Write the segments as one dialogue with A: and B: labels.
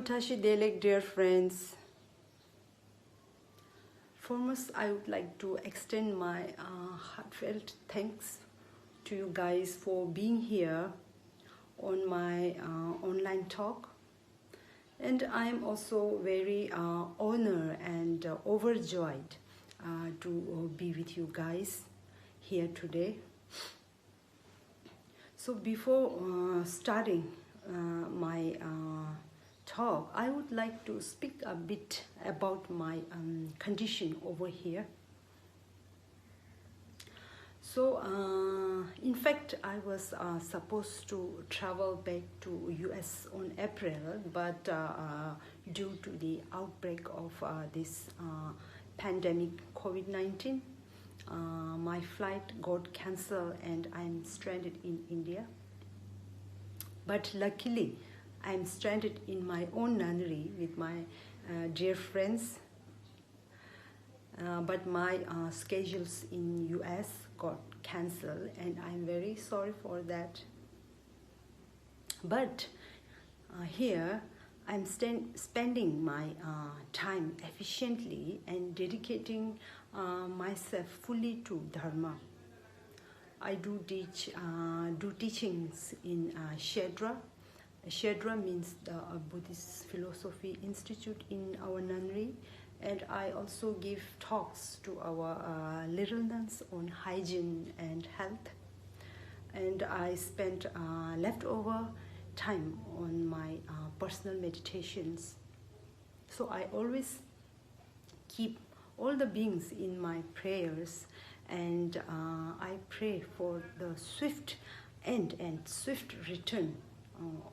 A: Tashi Delek, dear friends. Foremost, I would like to extend my heartfelt thanks to you guys for being here on my online talk. And I am also very honored and overjoyed to be with you guys here today. So before starting my talk, I would like to speak a bit about my condition over here. So, in fact, I was supposed to travel back to US on April, but due to the outbreak of this pandemic COVID-19, my flight got cancelled and I'm stranded in India. But luckily, I'm stranded in my own nunnery with my dear friends. But my schedules in US got cancelled and I'm very sorry for that. But here I'm spending my time efficiently and dedicating myself fully to Dharma. I do teachings in Shedra. Shedra means the Buddhist Philosophy Institute in our nunnery, and I also give talks to our little nuns on hygiene and health. And I spend leftover time on my personal meditations. So I always keep all the beings in my prayers, and I pray for the swift end and swift return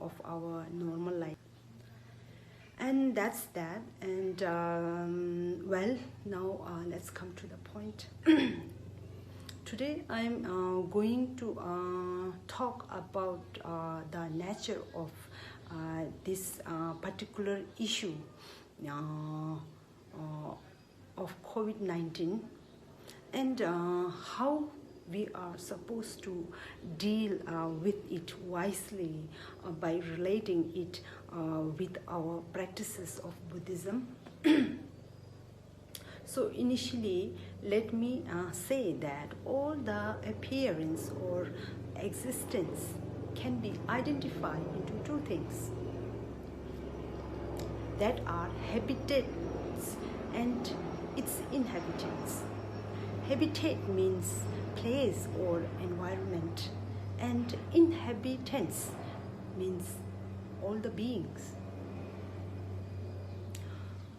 A: of our normal life. And that's that. And well, now let's come to the point. Today I'm going to talk about the nature of this particular issue of COVID-19 and how we are supposed to deal with it wisely by relating it with our practices of Buddhism. So initially, let me say that all the appearance or existence can be identified into two things that are habitats and its inhabitants. Habitat means place or environment, and inhabitants means all the beings.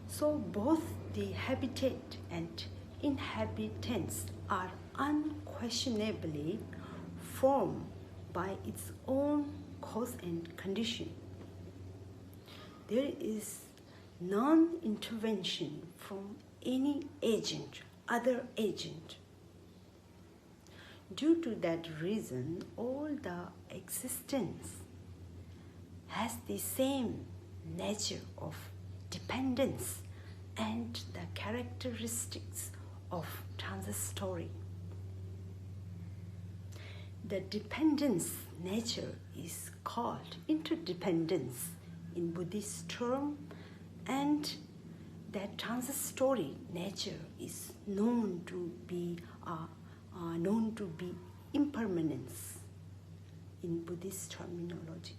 A: So both the habitat and inhabitants are unquestionably formed by its own cause and condition. There is non-intervention from any agent, other agent. Due to that reason, all the existence has the same nature of dependence and the characteristics of transitory. The dependence nature is called interdependence in Buddhist term, and that transitory nature is known to be impermanence in Buddhist terminology.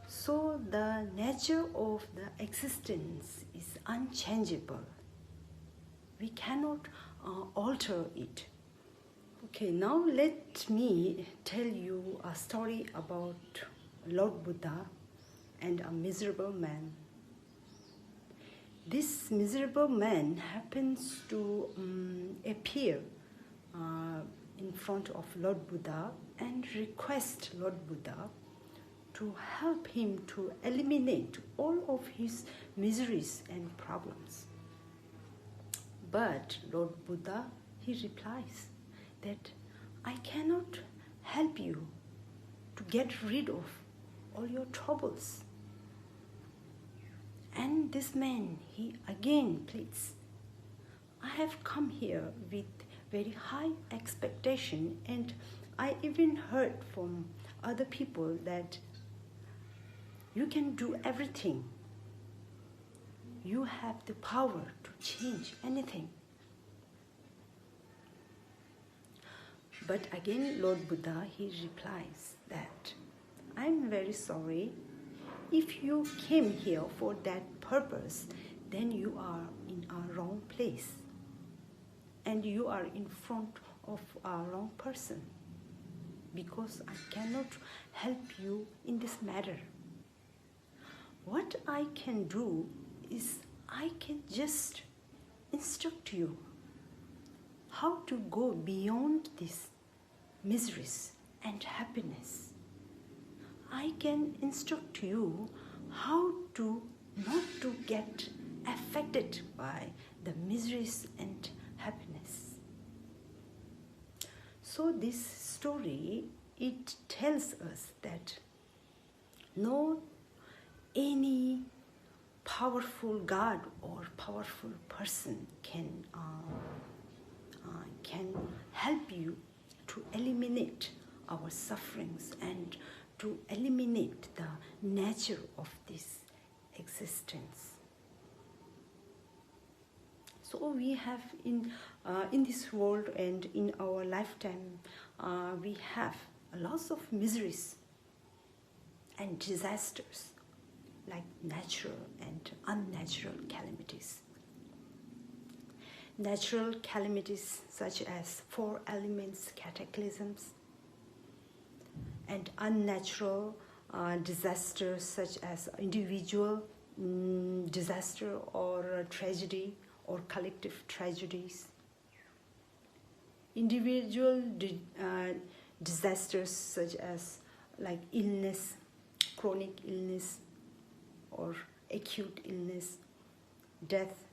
A: So the nature of the existence is unchangeable. We cannot alter it. Okay, now let me tell you a story about Lord Buddha and a miserable man. This miserable man happens to appear in front of Lord Buddha and request Lord Buddha to help him to eliminate all of his miseries and problems. But Lord Buddha, he replies that I cannot help you to get rid of all your troubles. And this man, he again pleads, I have come here with very high expectation, and I even heard from other people that You can do everything. You have the power to change anything. But again, Lord Buddha, he replies that, I'm very sorry. If you came here for that purpose, then you are in a wrong place. And you are in front of a wrong person. Because I cannot help you in this matter. What I can do is I can just instruct you how to go beyond these miseries and happiness. I can instruct you how to not to get affected by the miseries and happiness. So this story, it tells us that no any powerful God or powerful person can help you to eliminate our sufferings and to eliminate the nature of this existence. So we have in this world and in our lifetime, we have lots of miseries and disasters, like natural and unnatural calamities. Natural calamities such as four elements cataclysms, and unnatural disasters such as individual disaster or tragedy or collective tragedies. Individual disasters such as like illness, chronic illness or acute illness, death,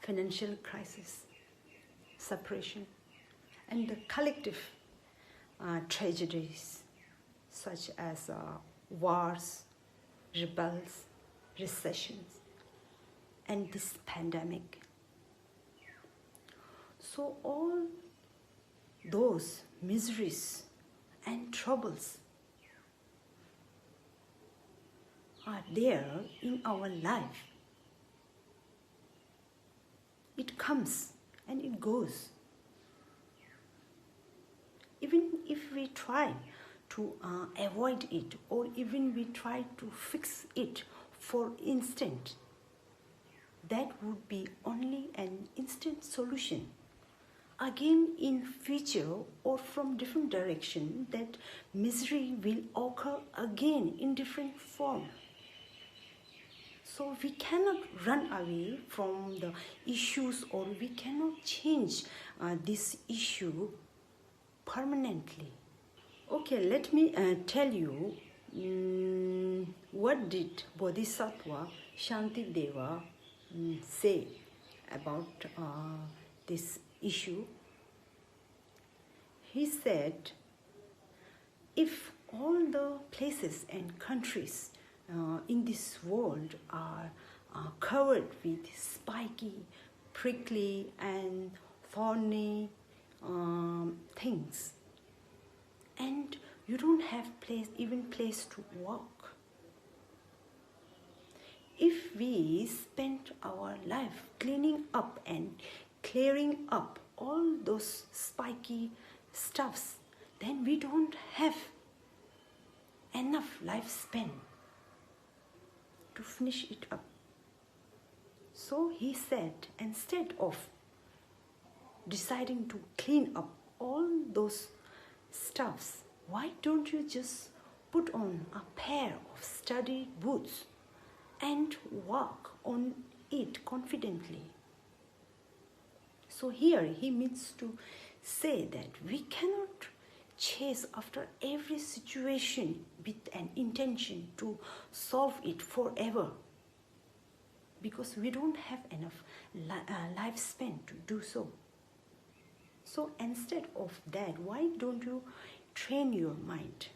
A: financial crisis, separation, and the collective tragedies such as wars, rebels, recessions, and this pandemic. So all those miseries and troubles are there in our life. It comes and it goes. Even if we try to avoid it, or even we try to fix it for instant, that would be only an instant solution. Again, in future or from different direction, that misery will occur again in different form. So we cannot run away from the issues, or we cannot change this issue permanently. Okay, let me tell you what did Bodhisattva Shantideva say about this issue. He said, if all the places and countries in this world are covered with spiky, prickly and thorny things, and you don't have place to walk. If we spend our life cleaning up and clearing up all those spiky stuffs, then we don't have enough lifespan to finish it up. So he said, instead of deciding to clean up all those stuffs, why don't you just put on a pair of sturdy boots and walk on it confidently? So here he means to say that we cannot chase after every situation with an intention to solve it forever, because we don't have enough lifespan to do so. So instead of that, why don't you train your mind?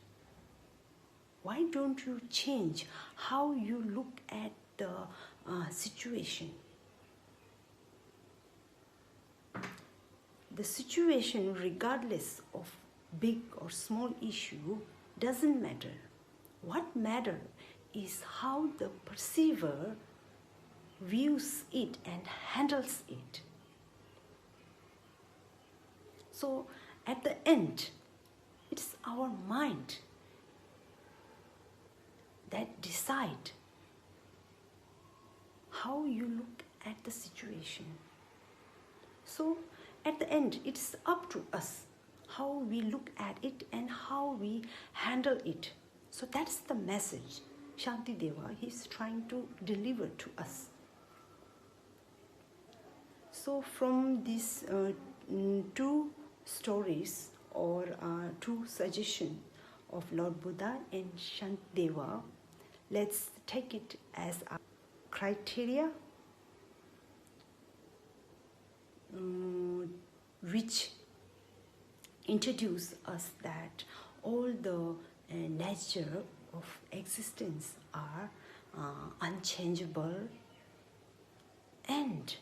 A: Why don't you change how you look at the situation? The situation, regardless of big or small issue, doesn't matter. What matters is how the perceiver views it and handles it. So at the end, it's our mind that decide how you look at the situation. So at the end, it's up to us how we look at it and how we handle it. So that's the message Shantideva is trying to deliver to us. So from these two stories or two suggestions of Lord Buddha and Shantideva, let's take it as a criteria which introduce us that all the nature of existence are unchangeable, and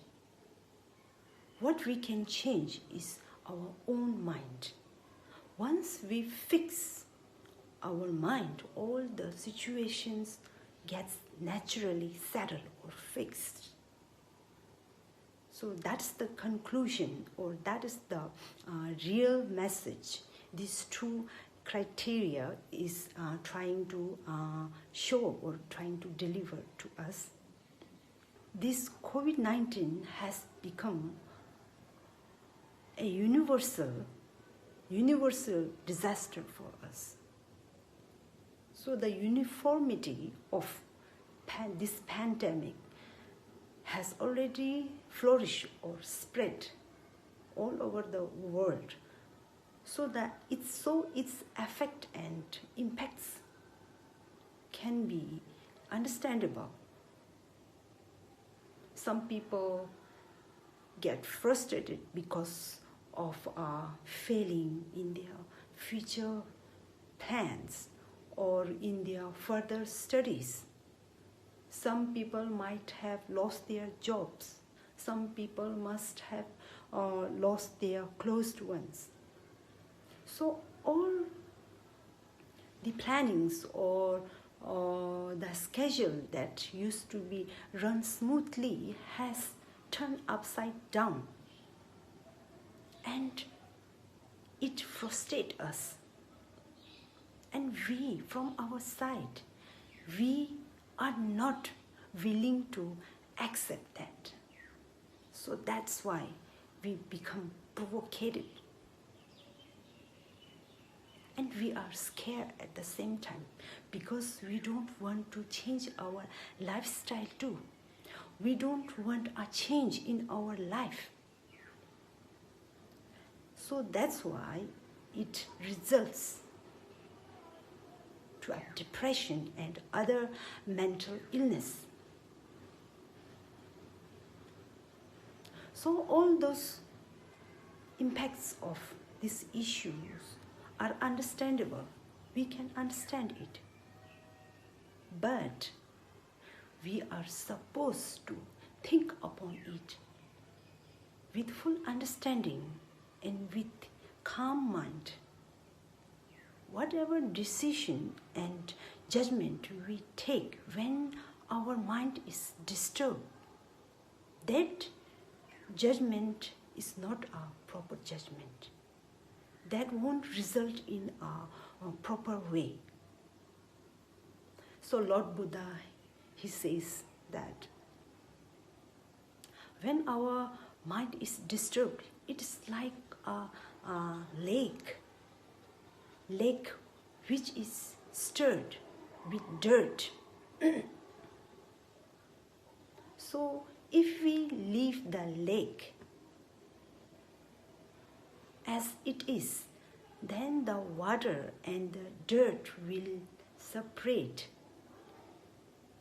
A: what we can change is our own mind. Once we fix our mind, all the situations gets naturally settled or fixed. So that's the conclusion, or that is the real message these two criteria is trying to show or trying to deliver to us. This COVID-19 has become a universal disaster for us. So the uniformity of this pandemic has already flourished or spread all over the world, so that its effect and impacts can be understandable. Some people get frustrated because of failing in their future plans or in their further studies. Some people might have lost their jobs. Some people must have lost their closed ones. So all the plannings or the schedule that used to be run smoothly has turned upside down, and it frustrates us. And we, from our side, we are not willing to accept that. So that's why we become provocated. And we are scared at the same time, because we don't want to change our lifestyle too. We don't want a change in our life. So that's why it results to a depression and other mental illness. So all those impacts of these issues are understandable. We can understand it. But we are supposed to think upon it with full understanding and with calm mind. Whatever decision and judgment we take when our mind is disturbed, that judgment is not a proper judgment. That won't result in a proper way. So Lord Buddha, he says that when our mind is disturbed, it is like a lake which is stirred with dirt. So if we leave the lake as it is, then the water and the dirt will separate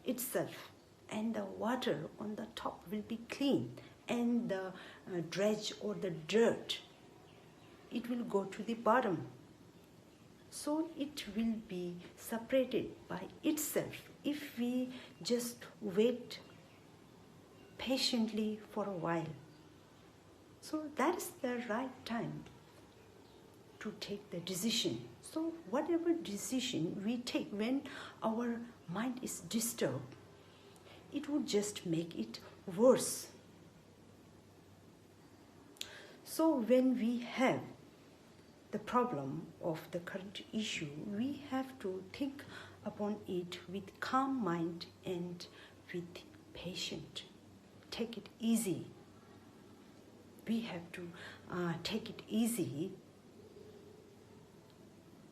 A: itself, and the water on the top will be clean, and the dredge or the dirt, it will go to the bottom. So it will be separated by itself if we just wait patiently for a while. So that's the right time to take the decision. So whatever decision we take when our mind is disturbed, it would just make it worse. So when we have the problem of the current issue, we have to think upon it with calm mind and with patience. Take it easy. We have to take it easy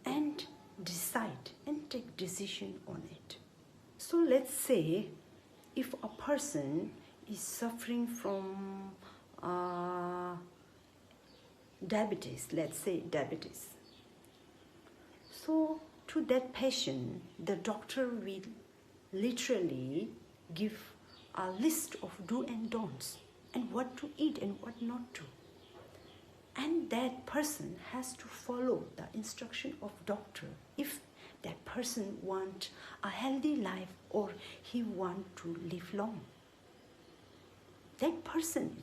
A: and decide and take decision on it. So let's say if a person is suffering from diabetes, let's say diabetes. So to that patient, the doctor will literally give a list of do and don'ts and what to eat and what not to. And that person has to follow the instruction of doctor if that person wants a healthy life or he wants to live long. That person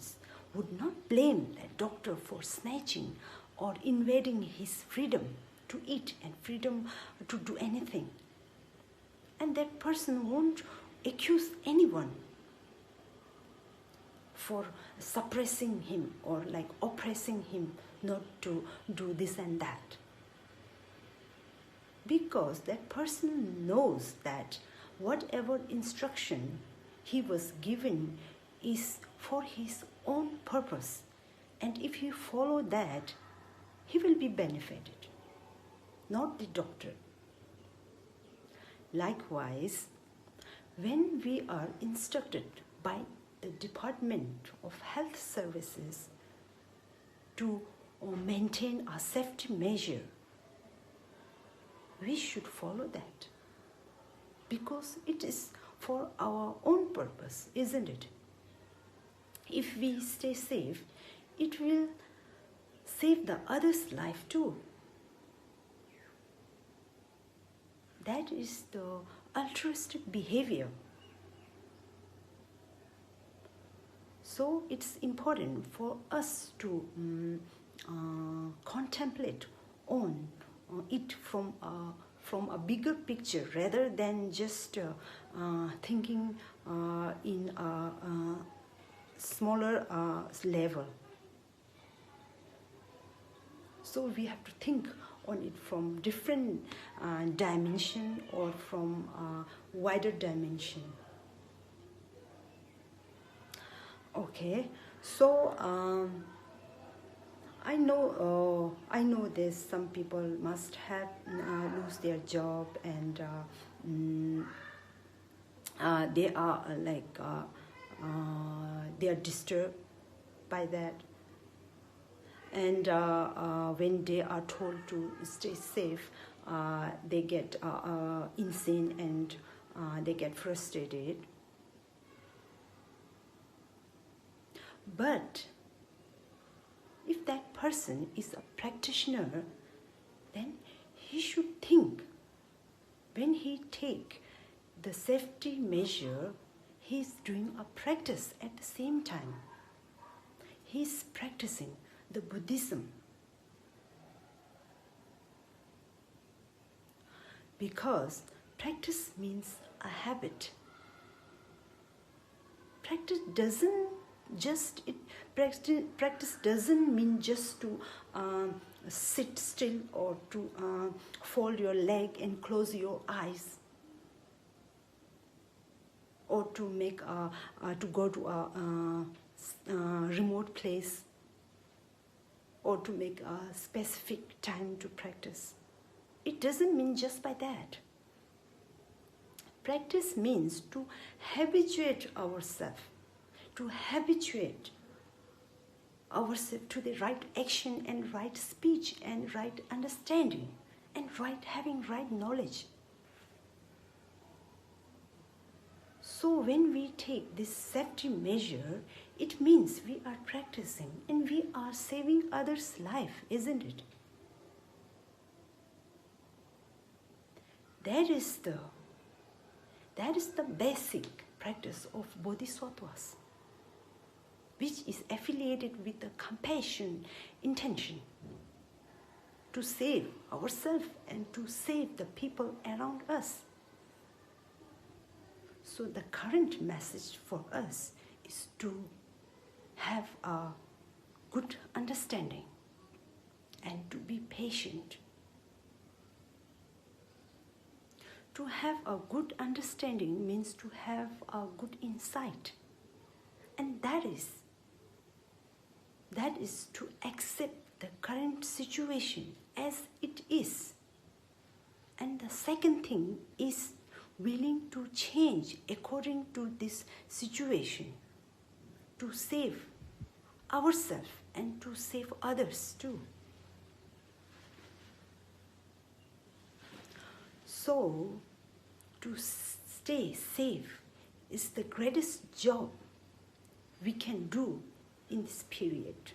A: would not blame that doctor for snatching or invading his freedom to eat and freedom to do anything. And that person won't accuse anyone for suppressing him or like oppressing him not to do this and that. Because that person knows that whatever instruction he was given is for his own purpose, and if he follow that, he will be benefited, not the doctor. Likewise, when we are instructed by the Department of Health Services to maintain a safety measure, we should follow that because it is for our own purpose, isn't it? If we stay safe, it will save the other's life too. That is the altruistic behavior. So it's important for us to contemplate on it from a bigger picture rather than just thinking in a smaller level. So we have to think on it from different dimension or from wider dimension. Okay, so I know there's some people must have lose their job and they are they are disturbed by that, and when they are told to stay safe, they get insane and they get frustrated. But if that person is a practitioner, then he should think when he take the safety measure, he's doing a practice at the same time. He's practicing the Buddhism. Because practice means a habit. Practice doesn't mean just to sit still or to fold your leg and close your eyes, or to make to go to a remote place, or to make a specific time to practice. It doesn't mean just by that. Practice means to habituate ourselves, to the right action and right speech and right understanding and having right knowledge. So when we take this safety measure, it means we are practicing and we are saving others' life, isn't it? That is the basic practice of bodhisattvas, which is affiliated with the compassion intention. to save ourselves and to save the people around us. So the current message for us is to have a good understanding and to be patient. To have a good understanding means to have a good insight. And that is to accept the current situation as it is. And the second thing is willing to change according to this situation, to save ourselves and to save others too. So, to stay safe is the greatest job we can do in this period.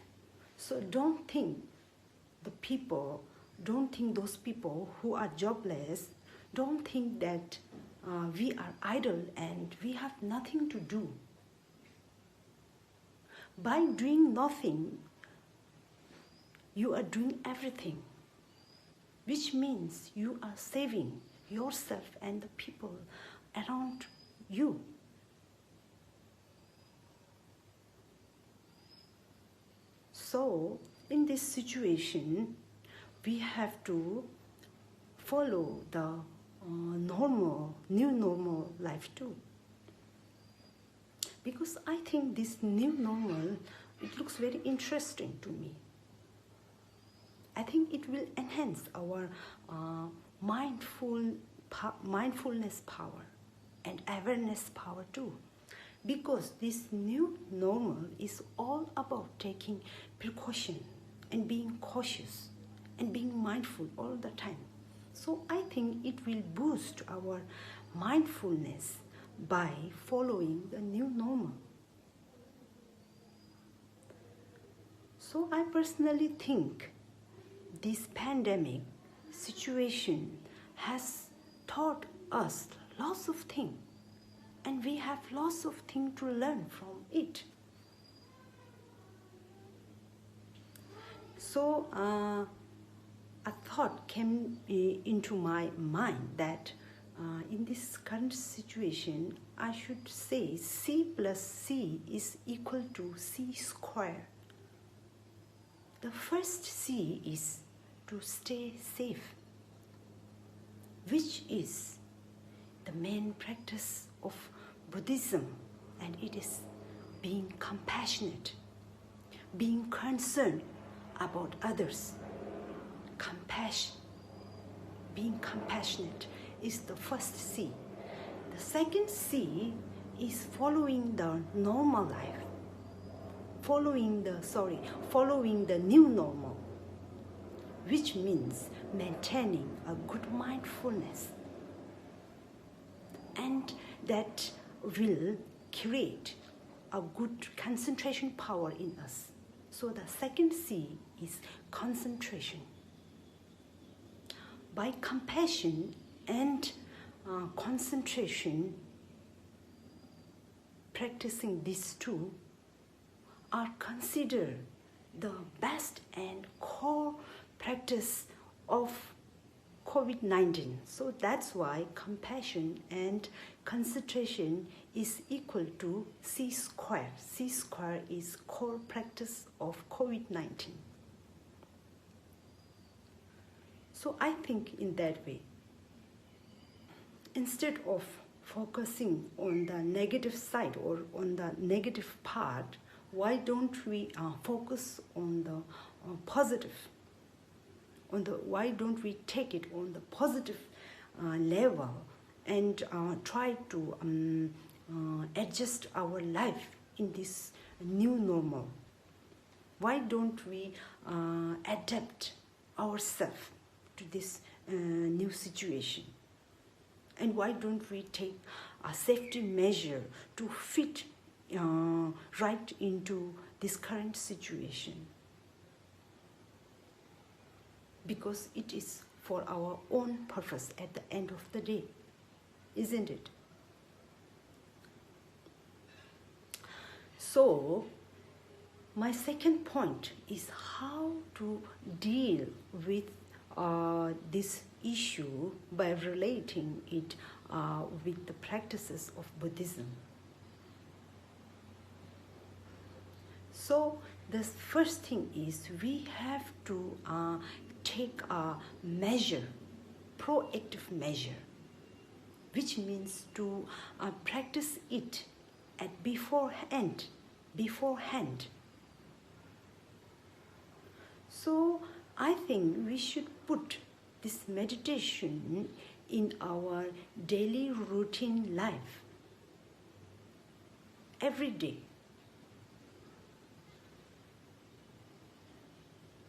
A: So don't think those people who are jobless, don't think that we are idle and we have nothing to do. By doing nothing, you are doing everything, which means you are saving yourself and the people around you. So, in this situation, we have to follow the new normal life too. Because I think this new normal, it looks very interesting to me. I think it will enhance our mindfulness power and awareness power too. Because this new normal is all about taking precaution and being cautious and being mindful all the time. So I think it will boost our mindfulness by following the new normal. So I personally think this pandemic situation has taught us lots of things, and we have lots of things to learn from it. So a thought came into my mind that in this current situation, I should say C plus C is equal to C square. The first C is to stay safe, which is the main practice of Buddhism, and it is being compassionate, being concerned about others. Compassion, being compassionate is the first C. The second C is following the normal life, following the new normal, which means maintaining a good mindfulness, and that will create a good concentration power in us. So the second C is concentration. By compassion and concentration, practicing these two are considered the best and core practice of COVID-19. So that's why compassion and concentration is equal to C square. C square is core practice of COVID-19. So I think in that way, instead of focusing on the negative side or on the negative part, why don't we focus on the positive? Why don't we take it on the positive level and try to adjust our life in this new normal? Why don't we adapt ourselves to this new situation? And why don't we take a safety measure to fit right into this current situation? Because it is for our own purpose at the end of the day, isn't it? So, my second point is how to deal with this issue by relating it with the practices of Buddhism. So the first thing is we have to take a measure, proactive measure, which means to practice it at beforehand. So I think we should put this meditation in our daily routine life every day.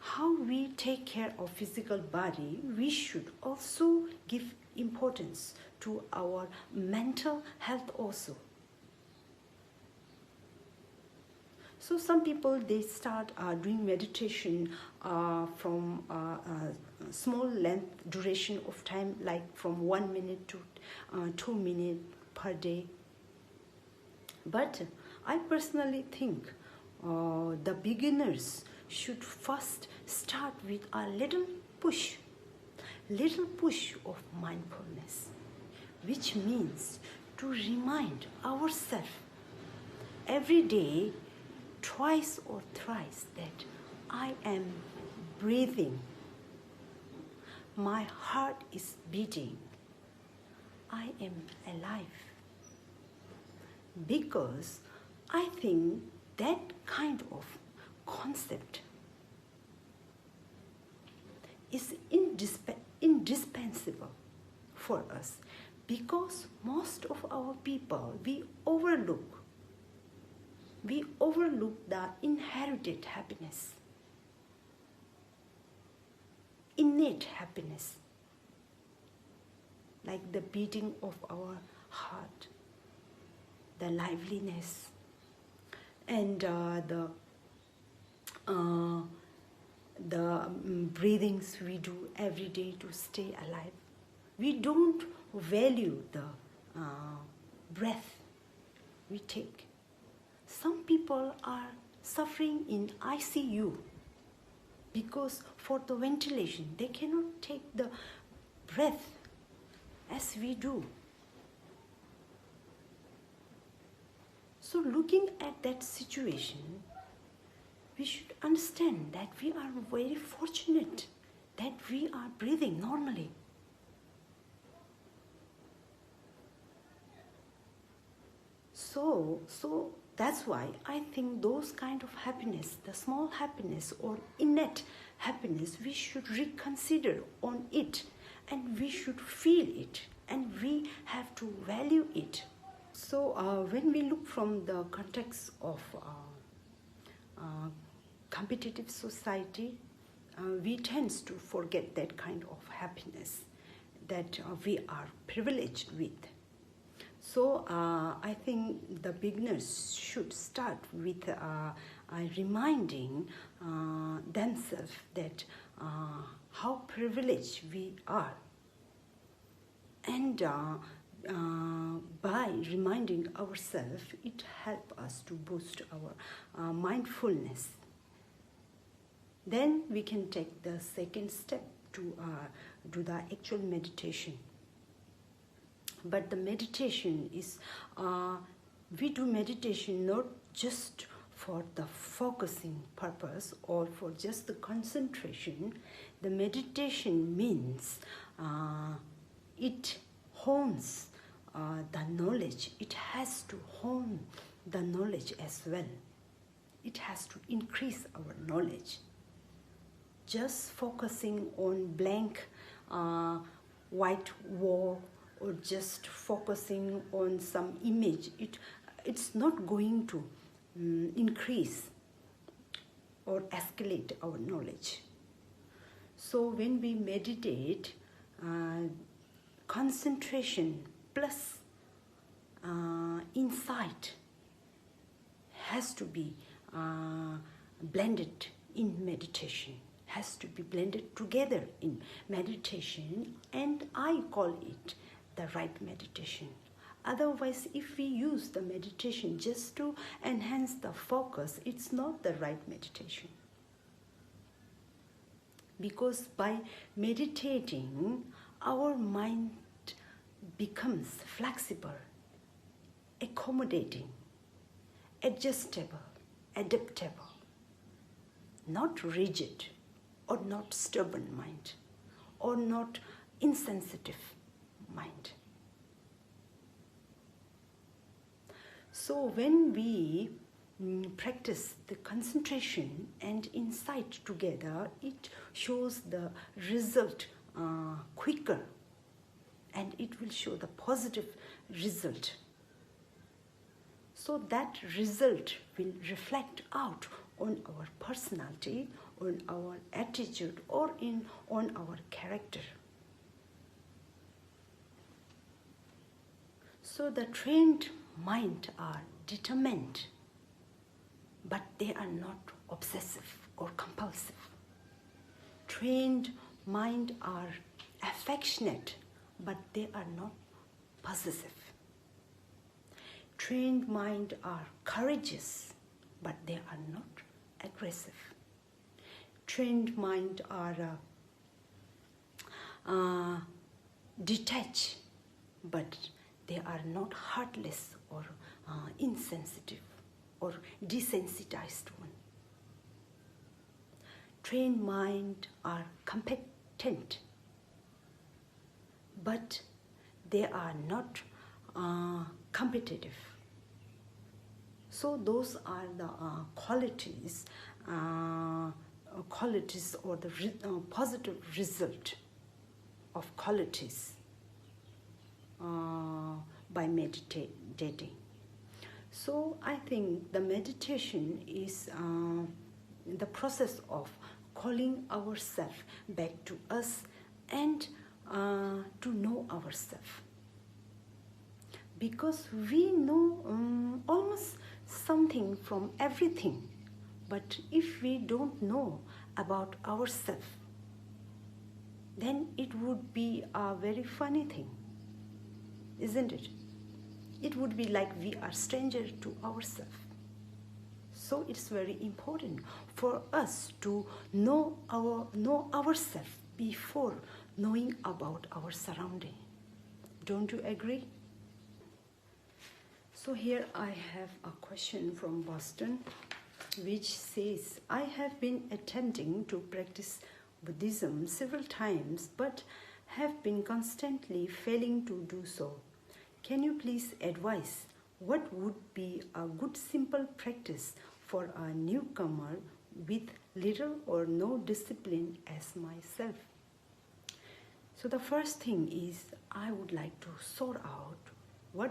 A: How we take care of physical body, we should also give importance to our mental health also. So some people, they start doing meditation from a small length duration of time, like from 1 minute to 2 minutes per day. But I personally think the beginners should first start with a little push of mindfulness, which means to remind ourselves every day, twice or thrice, that I am breathing, my heart is beating, I am alive. Because I think that kind of concept is indispensable for us, because most of our people, we overlook the inherited happiness, innate happiness, like the beating of our heart, the liveliness, and the breathings we do every day to stay alive. We don't value the breath we take. Some people are suffering in ICU because for the ventilation they cannot take the breath as we do. So looking at that situation, we should understand that we are very fortunate that we are breathing normally. So that's why I think those kind of happiness, the small happiness or innate happiness, we should reconsider on it, and we should feel it, and we have to value it. So when we look from the context of competitive society, we tend to forget that kind of happiness that we are privileged with. So I think the beginners should start with reminding themselves that how privileged we are. And by reminding ourselves, it helps us to boost our mindfulness. Then we can take the second step to do the actual meditation. But the meditation is, we do meditation not just for the focusing purpose or for just the concentration. The meditation means it hones the knowledge. It has to hone the knowledge as well. It has to increase our knowledge. Just focusing on blank white wall or just focusing on some image, it's not going to increase or escalate our knowledge. So when we meditate, concentration plus insight has to be blended in meditation, has to be blended together in meditation, and I call it the right meditation. Otherwise, if we use the meditation just to enhance the focus, it's not the right meditation. because by meditating, our mind becomes flexible, accommodating, adjustable, adaptable, not rigid or not stubborn mind or not insensitive mind. So when we practice the concentration and insight together, it shows the result quicker, and it will show the positive result. So that result will reflect out on our personality, on our attitude, or on our character. So the trained mind are determined, but they are not obsessive or compulsive. Trained mind are affectionate, but they are not possessive. Trained mind are courageous, but they are not aggressive. Trained mind are detached, but they are not heartless or insensitive or desensitized one. Trained mind are competent, but they are not competitive. So those are the qualities or the positive result of qualities by meditating. So I think the meditation is the process of calling ourselves back to us and to know ourselves. Because we know almost something from everything, but if we don't know about ourselves, then it would be a very funny thing, isn't it? It would be like we are strangers to ourselves. So it's very important for us to know ourselves before knowing about our surrounding. Don't you agree? So here I have a question from Boston, which says, I have been attempting to practice Buddhism several times, but have been constantly failing to do so. Can you please advise what would be a good simple practice for a newcomer with little or no discipline as myself? So the first thing is, I would like to sort out what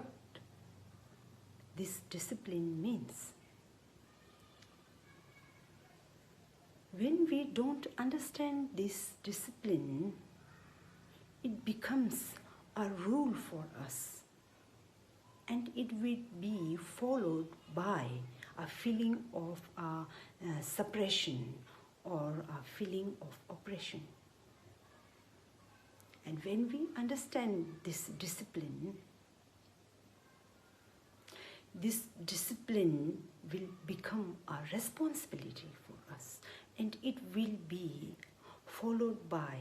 A: this discipline means. When we don't understand this discipline, it becomes a rule for us, and it will be followed by a feeling of suppression or a feeling of oppression. And when we understand this discipline will become a responsibility for us, and it will be followed by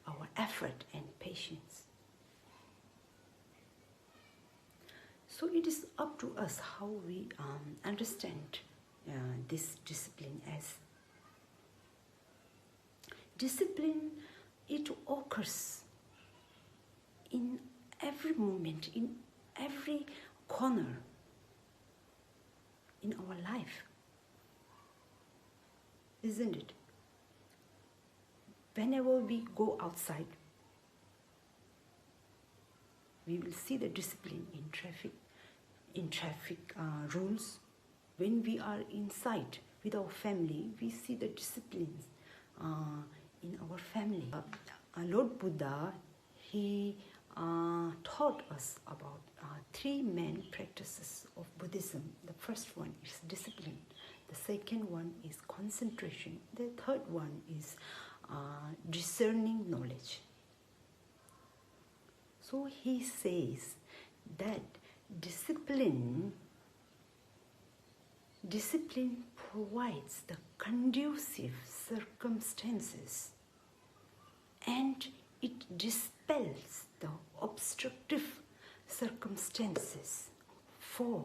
A: our effort and patience. So it is up to us how we understand this discipline as. Discipline, it occurs in every moment, in every corner in our life, isn't it? Whenever we go outside, we will see the discipline in traffic rules. When we are inside with our family, we see the disciplines in our family. Lord Buddha, he taught us about three main practices of Buddhism. The first one is discipline. The second one is concentration. The third one is discerning knowledge. So he says that discipline discipline provides the conducive circumstances and it dispels the obstructive circumstances for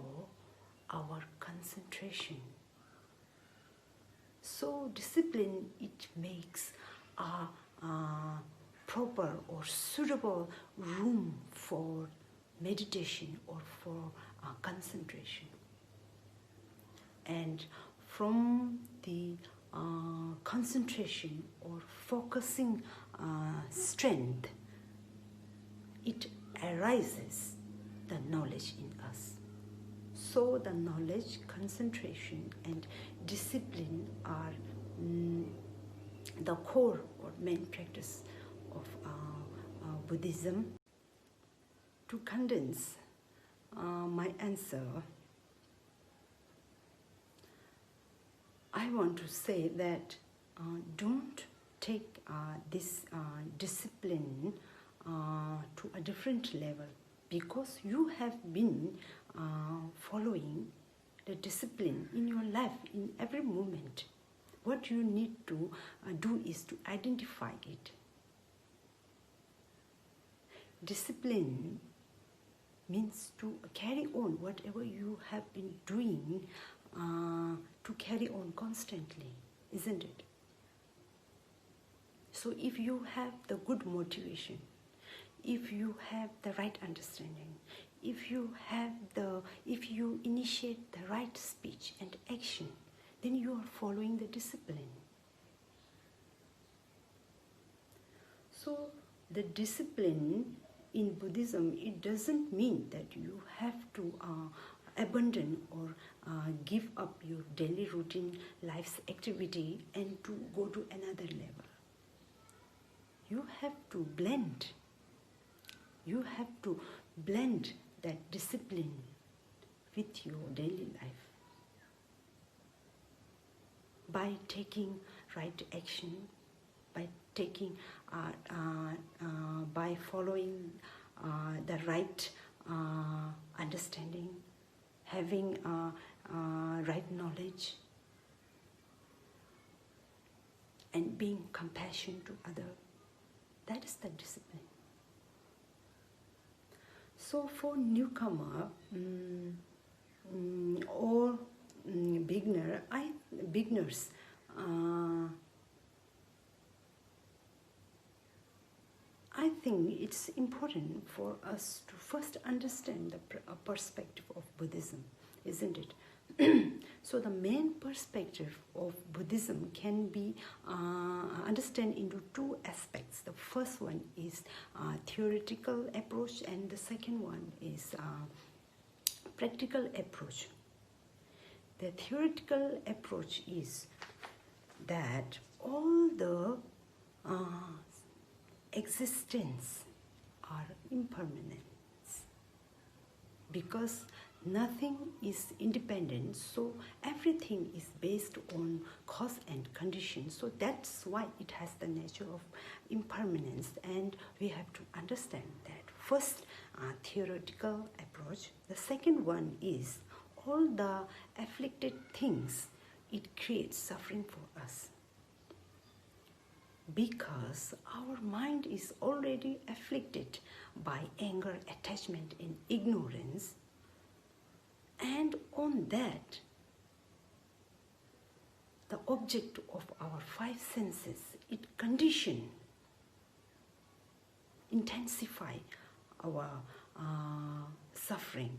A: our concentration. So discipline, it makes a proper or suitable room for meditation or for concentration. And from the concentration or focusing strength, it arises the knowledge in us. So the knowledge, concentration and discipline are the core or main practice of Buddhism. To condense my answer, I want to say that don't take this discipline to a different level, because you have been following the discipline in your life in every moment. What you need to do is to identify it. Discipline means to carry on whatever you have been doing, to carry on constantly, isn't it? So if you have the good motivation, if you have the right understanding, if you initiate the right speech and action, then you are following the discipline. So the discipline in Buddhism, it doesn't mean that you have to abandon or give up your daily routine life's activity and to go to another level. You have to blend. You have to blend that discipline with your daily life by taking right action, by taking, by following the right understanding, having right knowledge, and being compassionate to others. That is the discipline. So for newcomer or beginners, I think it's important for us to first understand the perspective of Buddhism, isn't it? So the main perspective of Buddhism can be understood into two aspects. The first one is theoretical approach, and the second one is practical approach. The theoretical approach is that all the existence are impermanence, because nothing is independent, so everything is based on cause and condition. So that's why it has the nature of impermanence, and we have to understand that. First, theoretical approach. The second one is all the afflicted things, it creates suffering for us, because our mind is already afflicted by anger, attachment and ignorance. And on that, the object of our five senses, it condition, intensify our suffering.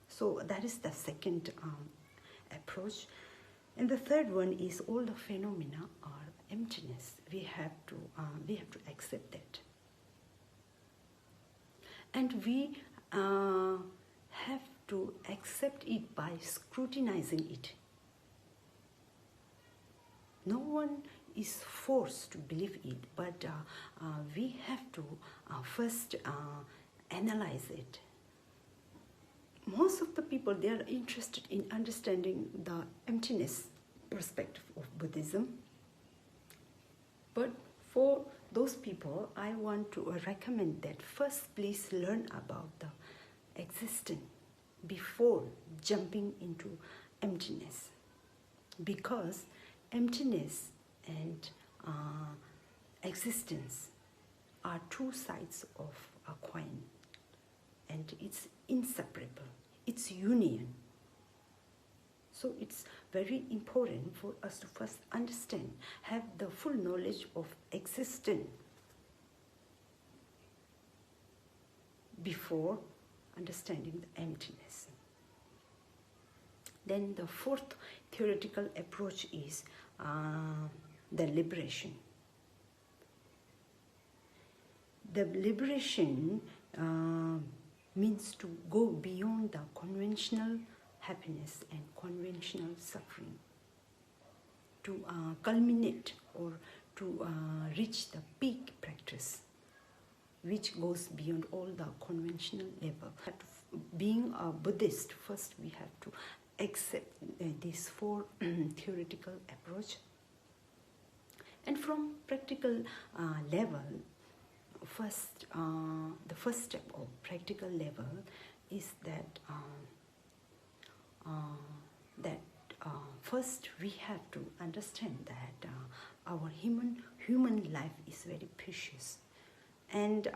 A: So that is the second approach. And the third one is all the phenomena are emptiness. We have to accept that. And we have to accept it by scrutinizing it. No one is forced to believe it, but we have to first analyze it. Most of the people, they are interested in understanding the emptiness perspective of Buddhism. But for those people, I want to recommend that first please learn about the existence, before jumping into emptiness, because emptiness and existence are two sides of a coin, and it's inseparable, it's union. So it's very important for us to first understand, have the full knowledge of existence before understanding the emptiness. Then the fourth theoretical approach is the liberation. The liberation means to go beyond the conventional happiness and conventional suffering, to culminate or to reach the peak practice, which goes beyond all the conventional level. Being a Buddhist, first we have to accept these four theoretical approach. And from practical level, the first step of practical level is that first we have to understand that our human life is very precious, and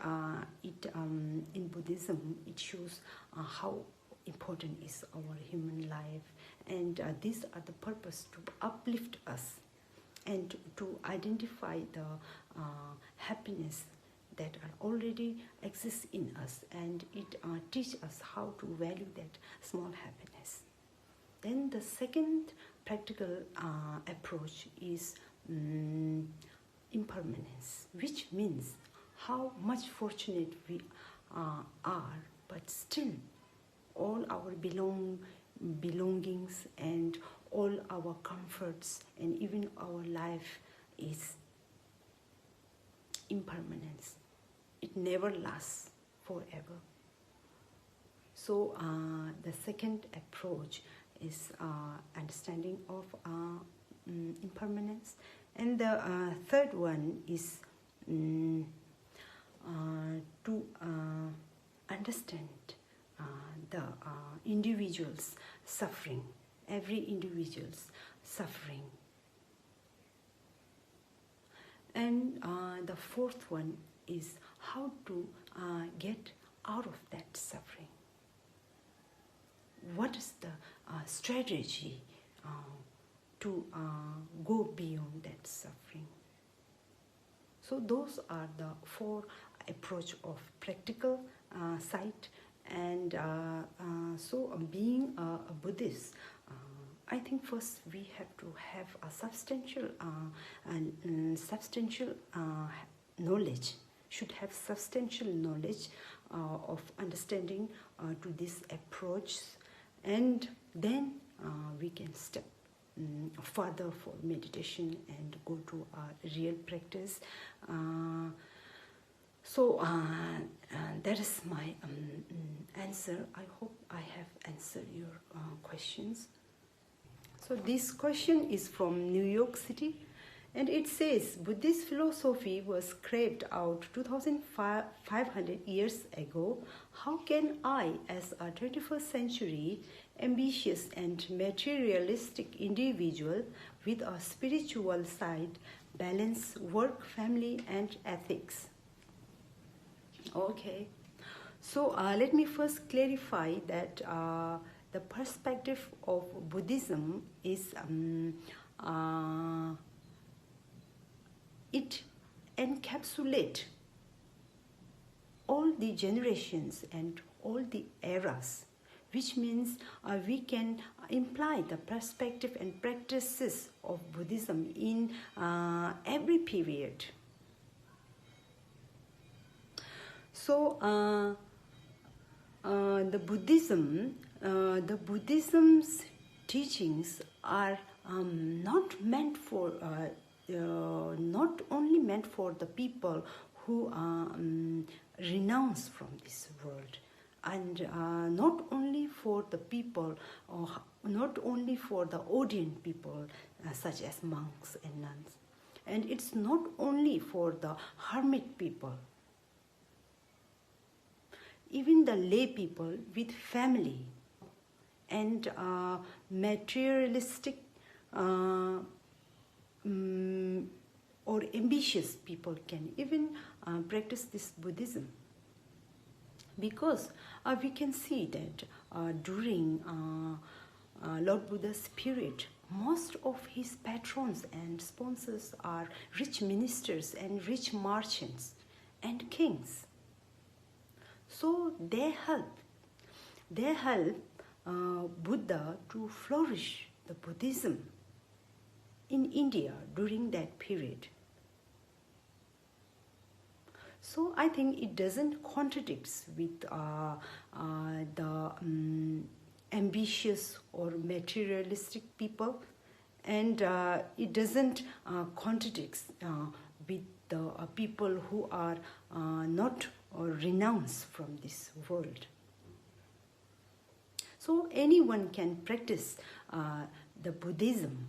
A: in Buddhism it shows how important is our human life, and these are the purpose to uplift us and to identify the happiness that already exists in us, and it teaches us how to value that small happiness. Then the second practical approach is impermanence, which means how much fortunate we are, but still all our belongings and all our comforts and even our life is impermanence. It never lasts forever. So the second approach is understanding of impermanence, and the third one is to understand the individual's suffering, every individual's suffering. And the fourth one is how to get out of that suffering. What is the strategy to go beyond that suffering? So those are the four approach of practical side. And so being a Buddhist, I think first we have to have a substantial knowledge, should have substantial knowledge of understanding to this approach, and then we can step further for meditation and go to real practice. So that is my answer. I hope I have answered your questions. So this question is from New York City, and it says, Buddhist philosophy was carved out 2,500 years ago. How can I, as a 21st century ambitious and materialistic individual with a spiritual side, balance work, family, and ethics? Okay, so let me first clarify that the perspective of Buddhism is it encapsulates all the generations and all the eras, which means we can imply the perspective and practices of Buddhism in every period. So the Buddhism's teachings are not only meant for the people who renounce from this world, and not only for the people, or not only for the ordained people such as monks and nuns, and it's not only for the hermit people. Even the lay people with family and materialistic or ambitious people can even practice this Buddhism. Because we can see that during Lord Buddha's period, most of his patrons and sponsors are rich ministers and rich merchants and kings. So they help Buddha to flourish the Buddhism in India during that period. So I think it doesn't contradict with the ambitious or materialistic people, and it doesn't contradict with the people who are not renounced from this world. So anyone can practice the Buddhism.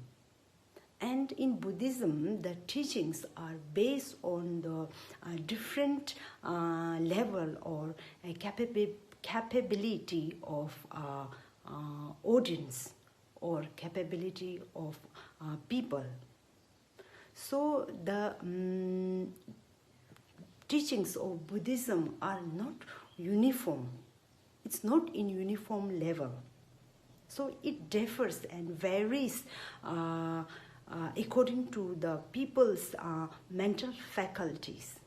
A: And in Buddhism, the teachings are based on the different level or capability of audience or capability of people. So the teachings of Buddhism are not uniform. It's not in uniform level. So it differs and varies according to the people's mental faculties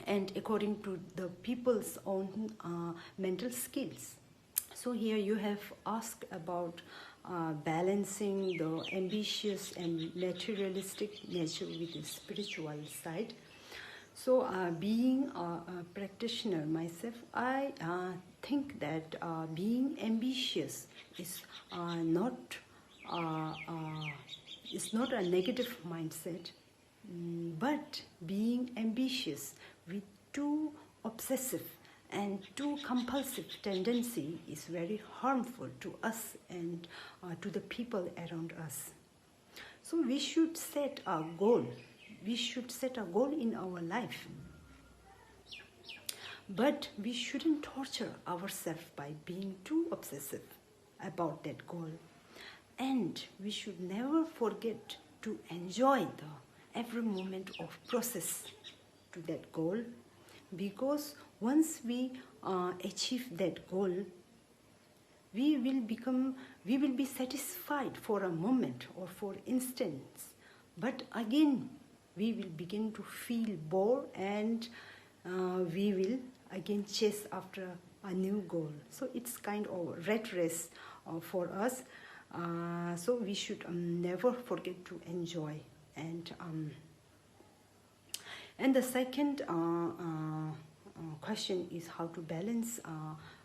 A: and according to the people's own mental skills. So here you have asked about balancing the ambitious and materialistic nature with the spiritual side. So being a practitioner myself, I think that being ambitious is not a negative mindset, but being ambitious with too obsessive and too compulsive tendency is very harmful to us and to the people around us. So we should set a goal. We should set a goal in our life. But we shouldn't torture ourselves by being too obsessive about that goal. And we should never forget to enjoy the every moment of process to that goal, because once we achieve that goal, we will be satisfied for a moment or for instance, but again we will begin to feel bored and we will again chase after a new goal. So it's kind of rat race for us. So we should never forget to enjoy. And the second question is how to balance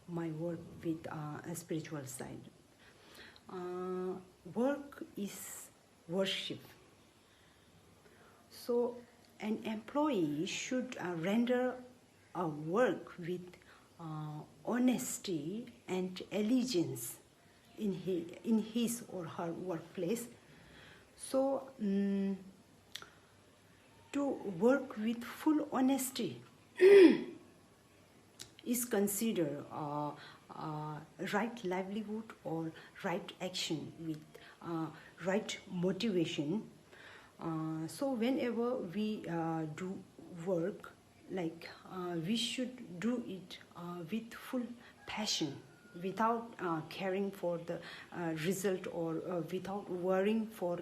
A: my work with a spiritual side. Work is worship. So an employee should render a work with honesty and allegiance in his or her workplace. So to work with full honesty is considered right livelihood or right action with right motivation. So whenever we do work, we should do it with full passion, without caring for the result or without worrying for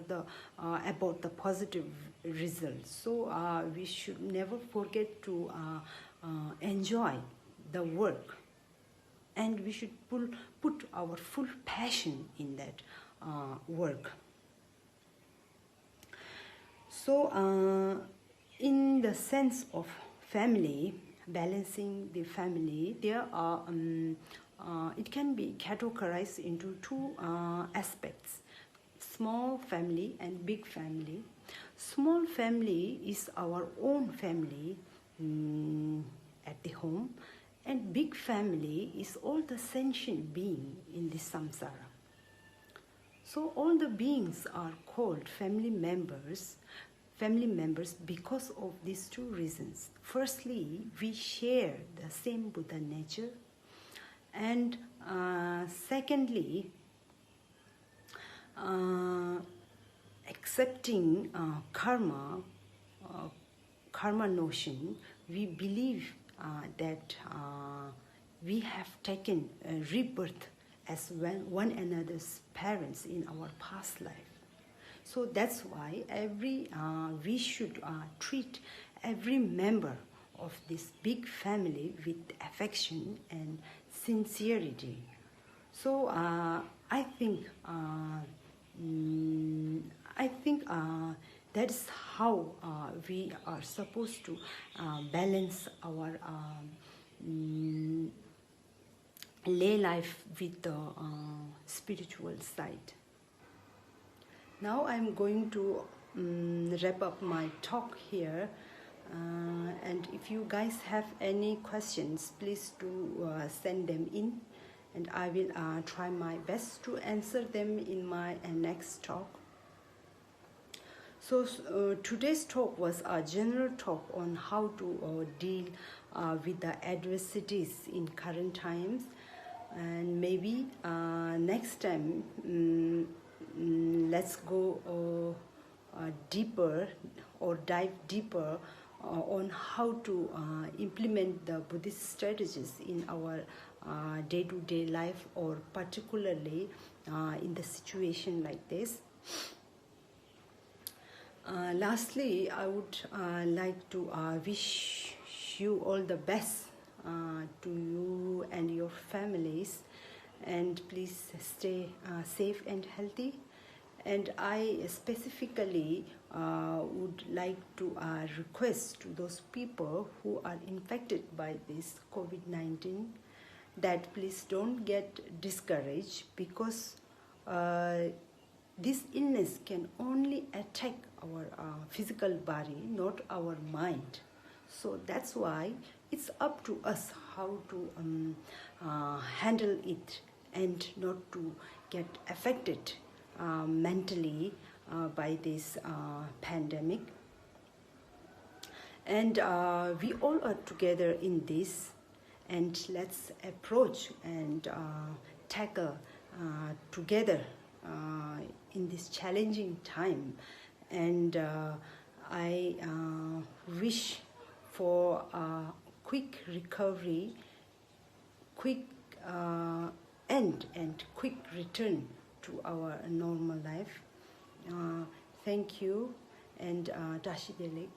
A: about the positive results. So we should never forget to enjoy the work, and we should put our full passion in that work. So in the sense of family, balancing the family, there are it can be categorized into two aspects: small family and big family. Small family is our own family at the home, and big family is all the sentient being in this samsara. So all the beings are called family members because of these two reasons. Firstly, we share the same Buddha nature, And secondly, accepting karma notion, we believe that we have taken rebirth as one another's parents in our past life. So that's why we should treat every member of this big family with affection and sincerity. So I think that's how we are supposed to balance our lay life with the spiritual side. Now I'm going to wrap up my talk here, and if you guys have any questions, please do send them in, and I will try my best to answer them in my next talk. So today's talk was a general talk on how to deal with the adversities in current times, and maybe next time let's go deeper or dive deeper on how to implement the Buddhist strategies in our day-to-day life, or particularly in the situation like this. Lastly, I would like to wish you all the best, to you and your families, and please stay safe and healthy. And I specifically would like to request to those people who are infected by this COVID-19 that please don't get discouraged, because this illness can only attack our physical body, not our mind. So that's why it's up to us how to handle it and not to get affected mentally by this pandemic. And we all are together in this, and let's approach and tackle together in this challenging time. And I wish for a quick recovery, quick end, and quick return to our normal life. Thank you, and Dashi Delik.